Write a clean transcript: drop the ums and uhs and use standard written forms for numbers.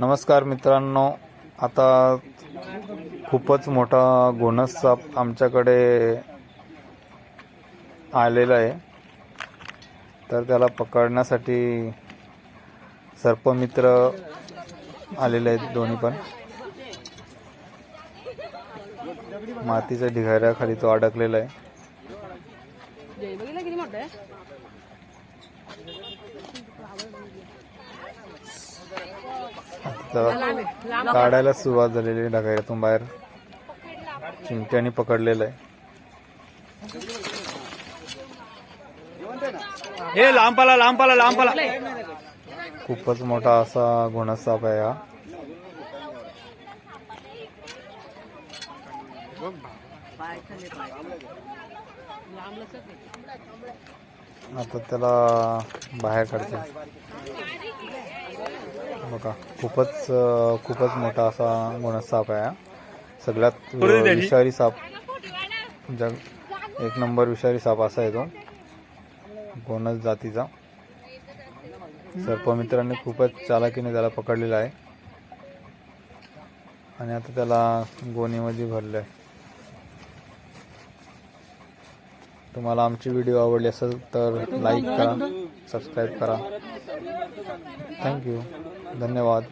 नमस्कार मित्रांनो, आता खूपच मोठा घोणस साप आमच्याकडे आलेला आहे. तर त्याला पकडण्यासाठी सर्पमित्र आलेले आहेत. दोन्ही पण मातीच्या ढिगाऱ्याखाली तो अडकलेला आहे. काढायला सुरुवात झालेली ढगाऱ्यातून बाहेर चिमट्याने पकडलेलं आहे. हे लांब पाला खूपच मोठा असा घोणस साप आहे हा. आता त्याला बाहेर काढते बघा. खूपच मोठा असा घोणस साप आहे हा. सगळ्यात विषारी साप, एक नंबर विषारी साप असा आहे तो घोणस जातीचा. सर्पमित्रांनी खूपच चालाकीने त्याला पकडलेला आहे आणि आता त्याला गोणीमध्ये भरले आहे. तुम्हाला आमची व्हिडिओ आवडली असेल तर लाईक करा, सबस्क्राईब करा. थँक्यू, धन्यवाद.